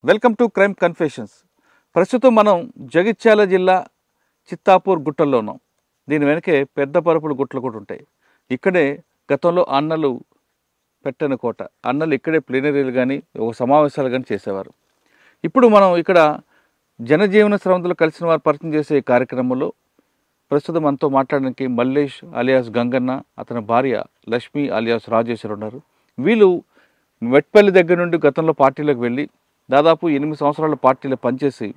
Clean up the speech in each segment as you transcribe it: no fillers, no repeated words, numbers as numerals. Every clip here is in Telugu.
Welcome to crime confessions. ప్రస్తుతం మనం జగిత్యాల జిల్లా చిత్తాపూర్ గుట్టల్లో ఉన్నాం. దీని వెనకే పెద్ద పరుపుల గుట్టలు కూడా ఉంటాయి. ఇక్కడే గతంలో అన్నలు పెట్టిన కోట, అన్నలు ఇక్కడే ప్లీనరీలు కానీ ఒక సమావేశాలు కానీ చేసేవారు. ఇప్పుడు మనం ఇక్కడ జనజీవన శ్రమంలో కలిసిన వారు పరిచయం చేసే కార్యక్రమంలో ప్రస్తుతం మనతో మాట్లాడడానికి మల్లేష్ అలియాస్ గంగన్న, అతని భార్య లక్ష్మి అలియాస్ రాజేశ్వర్ ఉన్నారు. వీళ్ళు మెట్పల్లి దగ్గర నుండి గతంలో పార్టీలోకి వెళ్ళి దాదాపు 8 సంవత్సరాల పార్టీలో పనిచేసి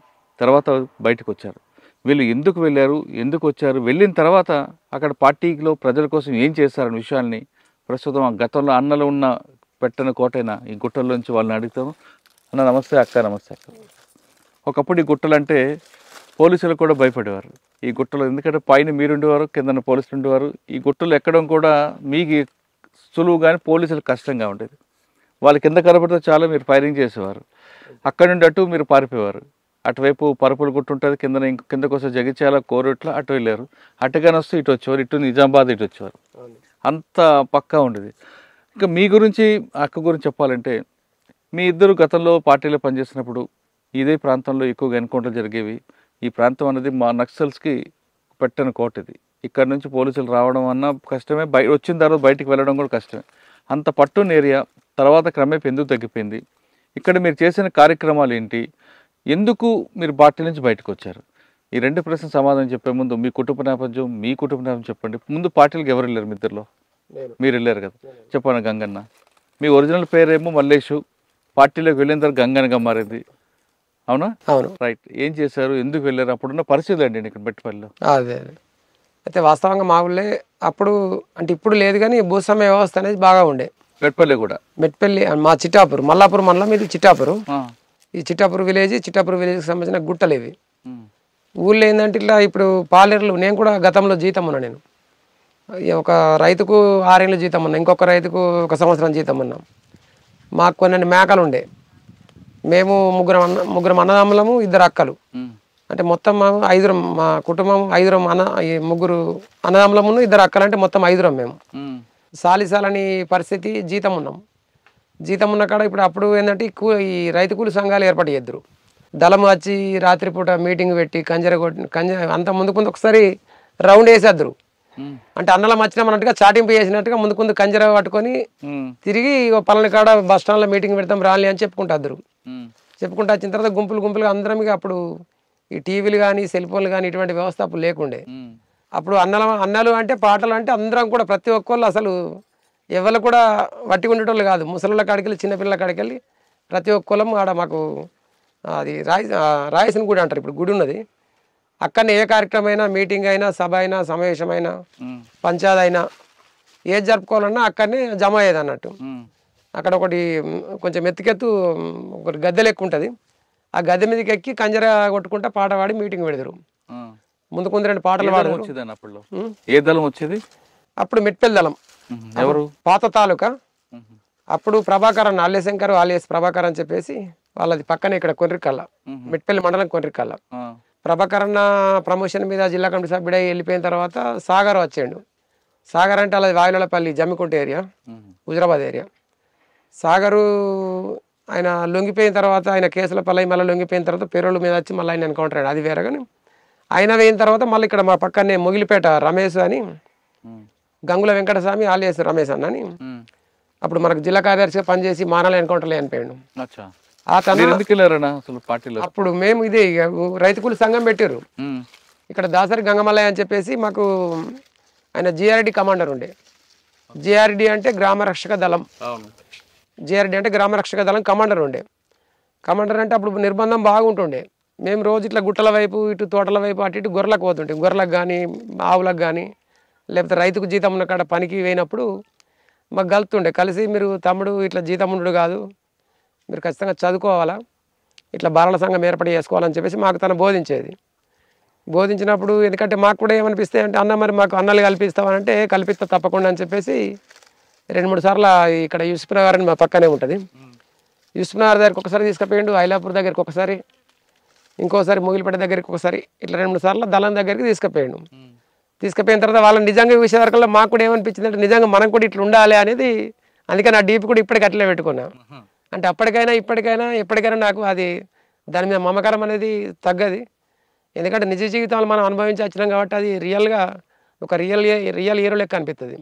తర్వాత బయటకు వచ్చారు. వీళ్ళు ఎందుకు వెళ్ళారు, ఎందుకు వచ్చారు, వెళ్ళిన తర్వాత అక్కడ పార్టీలో ప్రజల కోసం ఏం చేశారనే విషయాల్ని ప్రస్తుతం ఆ గతంలో అన్నలు ఉన్న పెట్టిన కోటైన ఈ గుట్టల్లోంచి వాళ్ళని అడుగుతాము. అన్న నమస్తే, అక్క నమస్తే. అక్క ఒకప్పుడు ఈ గుట్టలు అంటే పోలీసులు కూడా భయపడేవారు. ఈ గుట్టలు ఎందుకంటే పైన మీరుండేవారు, కింద పోలీసులు ఉండేవారు. ఈ గుట్టలు ఎక్కడం కూడా మీకు సులువు కానీ పోలీసులు కష్టంగా ఉండేది. వాళ్ళ కింద కనబడితే చాలా మీరు ఫైరింగ్ చేసేవారు. అక్కడ నుండి అటు మీరు పారిపోయేవారు. అటువైపు పరుపులు గుట్టు ఉంటుంది, కిందకు వస్తే జగిత్యాల కోరుట్ల అటు వెళ్ళారు. అటుగానే వస్తే ఇటు వచ్చేవారు, ఇటు నిజామాబాద్ ఇటు వచ్చేవారు. అంత పక్కా ఉండేది. ఇంకా మీ గురించి అక్క గురించి చెప్పాలంటే, మీ ఇద్దరు గతంలో పార్టీలో పనిచేసినప్పుడు ఇదే ప్రాంతంలో ఎక్కువగా ఎన్కౌంటర్లు జరిగేవి. ఈ ప్రాంతం అనేది మా నక్సల్స్కి పెట్టిన కోట. ఇది ఇక్కడ నుంచి పోలీసులు రావడం అన్న కష్టమే, వచ్చిన తర్వాత బయటికి వెళ్ళడం కూడా కష్టమే. అంత పట్టున్న ఏరియా తర్వాత క్రమేపీ ఎందుకు తగ్గిపోయింది? ఇక్కడ మీరు చేసిన కార్యక్రమాలు ఏంటి? ఎందుకు మీరు పార్టీ నుంచి బయటకు వచ్చారు? ఈ రెండు ప్రశ్న సమాధానం చెప్పే ముందు మీ కుటుంబ నేపథ్యం చెప్పండి. ముందు పార్టీలకు ఎవరు వెళ్ళారు? మీ ఇద్దరులో మీరు వెళ్ళారు కదా, చెప్పండి. గంగన్న, మీ ఒరిజినల్ పేరేమో మల్లేషు, పార్టీలోకి వెళ్ళిన తర్వాత గంగన్నగా మారింది, అవునా? అవును, రైట్. ఏం చేశారు, ఎందుకు వెళ్ళారు? అప్పుడున్న పరిస్థితులు అండి ఇక్కడ మెట్పల్లిలో. అదే అయితే వాస్తవంగా మా ఊళ్ళే అప్పుడు అంటే ఇప్పుడు లేదు కానీ భూస్వామ్య వ్యవస్థ అనేది బాగా ఉండే. మెట్పల్లి కూడా మెట్పల్లి మా చిట్టాపూర్, మల్లాపూర్ మండలం ఇది చిట్టాపూర్. ఈ చిట్టాపూర్ విలేజ్కి సంబంధించిన గుట్టలు ఇవి. ఊళ్ళో ఏంటంటే ఇట్లా ఇప్పుడు పాలేరులు, నేను కూడా గతంలో జీతం ఉన్నా. నేను ఒక రైతుకు 6 ఏళ్ళు జీతం ఉన్నా, ఇంకొక రైతుకు 1 సంవత్సరం జీతం ఉన్నాం. మాకు కొన్ని మేకలు ఉండే. మేము ముగ్గురం అన్నదమ్ములము, 2 అక్కలు. అంటే మొత్తం మా కుటుంబం 5 ముగ్గురు అన్నదమ్ములము, 2 అక్కలు, అంటే మొత్తం 5 మేము. సాలిసాలని పరిస్థితి, జీతం ఉన్నాం. జీతం ఉన్న కాడ అప్పుడు ఏంటంటే ఈ రైతు కూలి సంఘాలు ఏర్పాటు చేద్దరు. దళం వచ్చి రాత్రిపూట మీటింగ్ పెట్టి అంత ముందు ఒకసారి రౌండ్ వేసేద్దరు. అంటే అన్నలం వచ్చినామన్నట్టుగా చాటింపు చేసినట్టుగా ముందు కంజర పట్టుకొని తిరిగి పలాని కాడ బస్ స్టాండ్లో మీటింగ్ పెడతాం రాలి అని చెప్పుకుంటారు. చెప్పుకుంటూ వచ్చిన తర్వాత గుంపులుగా అందరం అప్పుడు ఈ టీవీలు కానీ సెల్ ఫోన్లు కానీ ఇటువంటి వ్యవస్థ అప్పుడు లేకుండే. అప్పుడు అన్నలు అంటే పాటలు అంటే అందరం కూడా ప్రతి ఒక్కళ్ళు అసలు ఎవరు కూడా వట్టి ఉండేటోళ్ళు కాదు. ముసలిళ్ళ కాడికి వెళ్ళి చిన్నపిల్లల కాడికి వెళ్ళి ప్రతి ఒక్కళ్ళం ఆడ మాకు అది రాయసిన గుడి అంటారు, ఇప్పుడు గుడి ఉన్నది. అక్కడనే ఏ కార్యక్రమం అయినా, మీటింగ్ అయినా, సభ అయినా, సమావేశమైనా, పంచాయతీ అయినా ఏది జరుపుకోవాలన్నా అక్కడనే జమ అయ్యేది అన్నట్టు. అక్కడ ఒకటి కొంచెం ఎత్తుకెత్తు ఒకటి గద్దె లెక్క ఉంటుంది. ఆ గద్దె మీదకి ఎక్కి కంజర కొట్టుకుంటా పాట పాడి మీటింగ్ పెడతారు. ముందు 2 పాటలు పాడారు. ఏ దళం వచ్చేది అప్పుడు మెట్పల్లి దళం, ఎవరు పాత తాలూకా. అప్పుడు ప్రభాకర్ అన్న, అల్లేశంకర్ ఆలియస్ ప్రభాకర్ అని చెప్పేసి వాళ్ళది పక్కనే ఇక్కడ కొన్రికల్ల, మెట్పల్లి మండలం కొన్రికల్ల. ప్రభాకర్ అన్న ప్రమోషన్ మీద జిల్లా కమిటీ సభ్యుడై వెళ్ళిపోయిన తర్వాత సాగర్ వచ్చాడు. సాగర్ అంటే అలా వాయులపల్లి జమ్మికుంట ఏరియా, హుజరాబాద్ ఏరియా. సాగరు ఆయన లొంగిపోయిన తర్వాత, ఆయన కేసుల పల్లవి మళ్ళీ లొంగిపోయిన తర్వాత పేరోళ్ళ మీద వచ్చి మళ్ళీ ఆయన ఎన్కౌంటర్ అయ్యాడు. అది వేరే. కానీ ఆయన వేయిన తర్వాత మళ్ళీ ఇక్కడ మా పక్కనే మొగిలిపేట రమేష్ అని, గంగుల వెంకటస్వామి ఆలియాస్ రమేష్ అన్న అని, అప్పుడు మనకు జిల్లా కార్యదర్శిగా పనిచేసి మానాల ఎన్కౌంటర్లో చనిపోయాడు. అప్పుడు మేము ఇదే రైతు కూలి సంఘం పెట్టారు ఇక్కడ. దాసరి గంగమల్లయ్య అని చెప్పేసి మాకు ఆయన జిఆర్డి కమాండర్ ఉండే. జిఆర్డి అంటే గ్రామ రక్షక దళం. జిఆర్డి అంటే గ్రామ రక్షక దళం కమాండర్ ఉండే. కమాండర్ అంటే అప్పుడు నిర్బంధం బాగుంటుండే. మేము రోజు ఇట్లా గుట్టల వైపు, ఇటు తోటల వైపు, అటు ఇటు గొర్రెలకు పోతుంటాం. గొర్రెలకు కానీ, ఆవులకు కానీ, లేకపోతే రైతుకు జీతం ఉన్న కాడ పనికి పోయినప్పుడు మాకు కలుతుండే. కలిసి మీరు తమ్ముడు ఇట్లా జీతం ఉండడు కాదు, మీరు ఖచ్చితంగా చదువుకోవాలా, ఇట్లా బాలల సంఘం ఏర్పాటు చేసుకోవాలని చెప్పేసి మాకు తను బోధించేది. బోధించినప్పుడు ఎందుకంటే మాకు కూడా ఏమనిపిస్తే అంటే, అన్న మరి మాకు అన్నలు కల్పిస్తామనంటే కల్పిస్తా తప్పకుండా అని చెప్పేసి 2-3 సార్లు ఇక్కడ యూసుఫ్ నగర్ అని మా పక్కనే ఉంటుంది. యూసుఫ్ నగర్ దగ్గరికి ఒకసారి తీసుకుపోయిండు, ఐలాపూర్ దగ్గరికి ఒకసారి, ఇంకోసారి ముగిలిపేట దగ్గరికి ఒకసారి, ఇట్లా 2-3 సార్లు దళం దగ్గరికి తీసుకుపోయాడు. తీసుకుపోయిన తర్వాత వాళ్ళని నిజంగా చూసే వరకు మాకు కూడా ఏమనిపించింది అంటే నిజంగా మనం కూడా ఇట్లా ఉండాలి అనేది. అందుకని ఆ డీప్ కూడా ఇప్పటికి అట్లే పెట్టుకున్నా. అంటే అప్పటికైనా ఇప్పటికైనా ఎప్పటికైనా నాకు అది దాని మీద మమకారం అనేది తగ్గది. ఎందుకంటే నిజ జీవితాలు మనం అనుభవించి వచ్చినాం కాబట్టి అది రియల్గా ఒక రియల్ హీరో లెక్క అనిపిస్తుంది.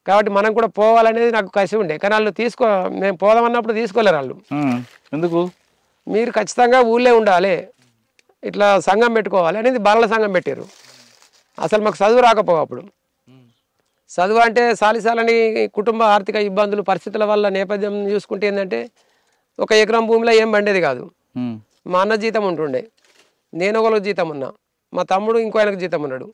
కాబట్టి మనం కూడా పోవాలనేది నాకు కసి ఉండే. కానీ వాళ్ళు మేము పోదామన్నప్పుడు తీసుకోలేరు వాళ్ళు. ఎందుకు? మీరు ఖచ్చితంగా ఊళ్ళే ఉండాలి, ఇట్లా సంఘం పెట్టుకోవాలి అనేది బాలల సంఘం పెట్టారు. అసలు మాకు చదువు రాకపోవు అప్పుడు. చదువు అంటే సాలిసాలని కుటుంబ ఆర్థిక ఇబ్బందులు పరిస్థితుల వల్ల నేపథ్యం చూసుకుంటే ఏంటంటే 1 ఎకరం భూమిలో ఏం పండేది కాదు. మా అన్న జీతం ఉంటుండే, నేను ఒకరికి జీతం ఉన్నా, మా తమ్ముడు ఇంకో ఆయనకు జీతం ఉన్నాడు.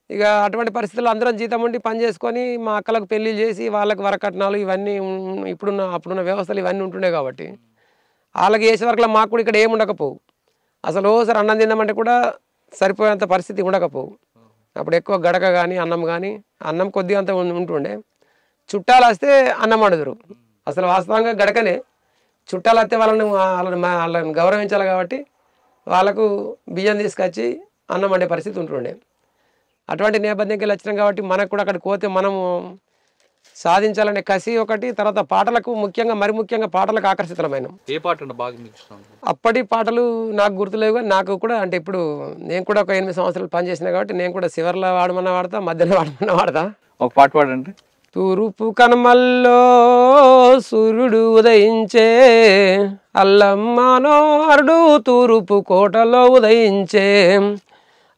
ఇక అటువంటి పరిస్థితుల్లో అందరం జీతం ఉండి పని చేసుకొని మా అక్కలకు పెళ్ళిళ్ళు చేసి వాళ్ళకి వరకట్నాలు ఇవన్నీ అప్పుడున్న వ్యవస్థలు ఇవన్నీ ఉంటుండే కాబట్టి వాళ్ళకి చేసే వరకులో మాకు కూడా ఇక్కడ ఏమి ఉండకపోవు. అసలు ఓసారి అన్నం తిందామంటే కూడా సరిపోయేంత పరిస్థితి ఉండకపోవు. అప్పుడు ఎక్కువ గడక కానీ అన్నం కానీ అన్నం కొద్దిగా అంత ఉంటుండే. చుట్టాలు వస్తే అన్నం వండుదురు. అసలు వాస్తవంగా గడకనే. చుట్టాలు వస్తే వాళ్ళని గౌరవించాలి కాబట్టి వాళ్ళకు బియ్యం తీసుకొచ్చి అన్నం వండే పరిస్థితి ఉంటుండే. అటువంటి నేపథ్యంకి వెళ్ళి వచ్చినాం కాబట్టి మనకు కూడా అక్కడికి పోతే మనము సాధించాలనే కసి ఒకటి, తర్వాత పాటలకు మరి ముఖ్యంగా పాటలకు ఆకర్షితమైన. ఏ పాట బాగా మీకు ఇష్టం? అప్పటి పాటలు నాకు గుర్తులేవు కానీ నాకు కూడా అంటే ఇప్పుడు నేను కూడా ఒక 8 సంవత్సరాలు పనిచేసిన కాబట్టి నేను కూడా చివర్లో వాడమన్నా వాడతా, మధ్యలో వాడమన్నా వాడతా. ఒక పాట పాడండి. తూర్పు కనుమల్లో సూర్యుడు ఉదయించే, అల్లమ్మనోరుడు తూర్పు కోటలో ఉదయించే,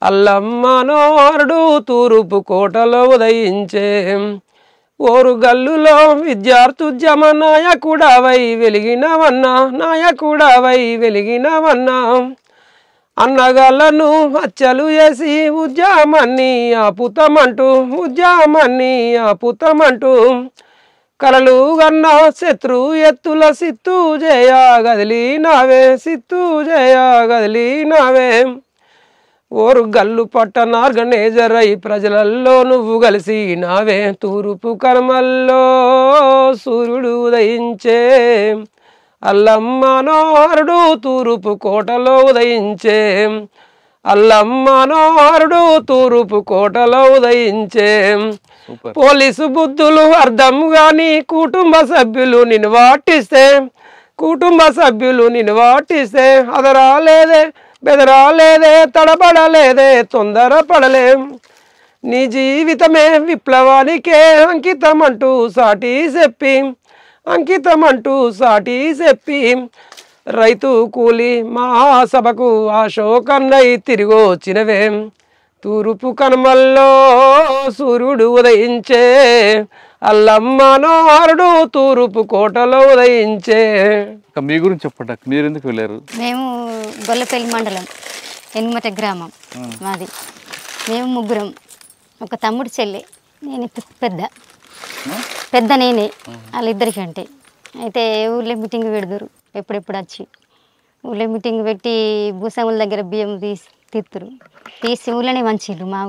అల్లమ్మనోరుడు తూర్పు కోటలో ఉదయించే, ఓరు గల్లులో విద్యార్థుద్యమ నాయకుడవై వెలిగినవన్నా, నాయకుడవై వెలిగినవన్నా, అన్నగాళ్ళను హత్యలు చేసి ఉద్యమాన్ని ఆపుతామంటూ కలలు గన్నా శత్రు ఎత్తుల సిత్తు గదిలినావే ఓరు గల్లు పట్టణ ఆర్గనైజరై ప్రజలల్లో నువ్వు కలిసినావే. తూర్పు కనుమల్లో సూర్యుడు ఉదయించే, అల్లమ్మనోరుడు తూర్పు కోటలో ఉదయించే, అల్లమ్మనోరుడు తూర్పు కోటలో ఉదయించే. పోలీసు బుద్ధులు అర్థం గాని కుటుంబ సభ్యులు నిన్ను వాటిస్తే అదరాలేదే, బెదరాలేదే, తడబడలేదే, తొందరపడలే. నీ జీవితమే విప్లవానికే అంకితమంటూ సాటి చెప్పి రైతు కూలి మహాసభకు అశోకన్నై తిరిగొచ్చినవే. తూర్పు కనుమల్లో సూర్యుడు ఉదయించే, అల్లమ్మనోరుడు తూర్పు కోటలో ఉదయించే. మీ గురించి చెప్పండి, మీరు ఎందుకు వెళ్ళారు? మేము గొల్లపల్లి మండలం ఎనుమట గ్రామం మాది. మేము ముగ్గురం, ఒక తమ్ముడు చెల్లె, నేను పెద్ద నేనే వాళ్ళిద్దరికంటే. అయితే ఊళ్ళో మీటింగ్ పెడదురు, ఎప్పుడెప్పుడు వచ్చి ఊళ్ళో మీటింగ్ పెట్టి భూస్వాముల దగ్గర బియ్యం తీసి ఊళ్ళోనే వంచిర్రు. మా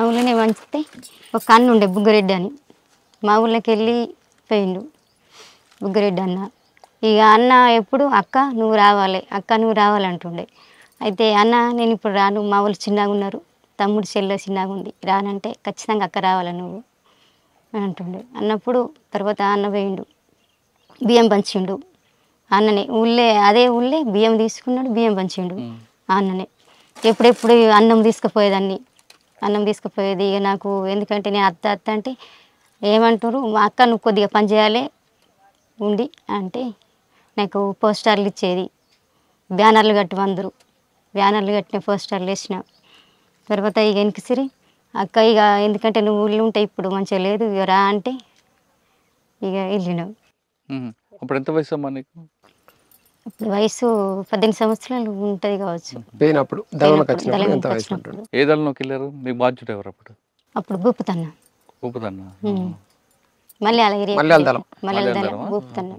ఊళ్ళోనే వంచితే ఒక అన్న ఉండే బుగ్గరెడ్డి అని, మా ఊళ్ళోకి వెళ్ళి పోయిండు బుగ్గరెడ్డి అన్న. ఇక అన్న ఎప్పుడు అక్క నువ్వు రావాలంటుండే. అయితే అన్న నేను ఇప్పుడు రాను, మా వాళ్ళు చిన్నగా ఉన్నారు, తమ్ముడు చెల్లె చిన్నగా ఉంది, రానంటే ఖచ్చితంగా అక్క రావాలి నువ్వు అని అంటుండే. అన్నప్పుడు తర్వాత అన్న పోయిండు, బియ్యం పంచిండు అన్ననే. అదే ఊళ్ళే బియ్యం తీసుకున్నాడు, బియ్యం పంచిండు అన్ననే. ఎప్పుడెప్పుడు అన్నం తీసుకుపోయేది. ఇక నాకు ఎందుకంటే నేను అత్త అంటే ఏమంటారు, మా అక్క నువ్వు కొద్దిగా పని చేయాలి ఉండి అంటే నాకు పోస్టర్లు ఇచ్చేది, బ్యానర్లు కట్టి బ్యానర్లు కట్టిన పోస్టర్లు వేసిన. తర్వాత ఇక వెనకసిరి అక్క ఇక ఎందుకంటే నువ్వు ఊళ్ళో ఉంటే ఇప్పుడు మంచిగా లేదు, ఇక రా అంటే ఇక వెళ్ళినావు. అప్పుడు ఎంత వయసు అమ్మా నీకు? ఇప్పుడు వయసు 18 సంవత్సరాలు ఉంటుంది కావచ్చు. ఏ దళంలోకి వెళ్ళారు? మీకు బాధ్యత ఎవరు అప్పుడు? అప్పుడు భూపుతన్న మలయాళ దళం భూపుతన్న.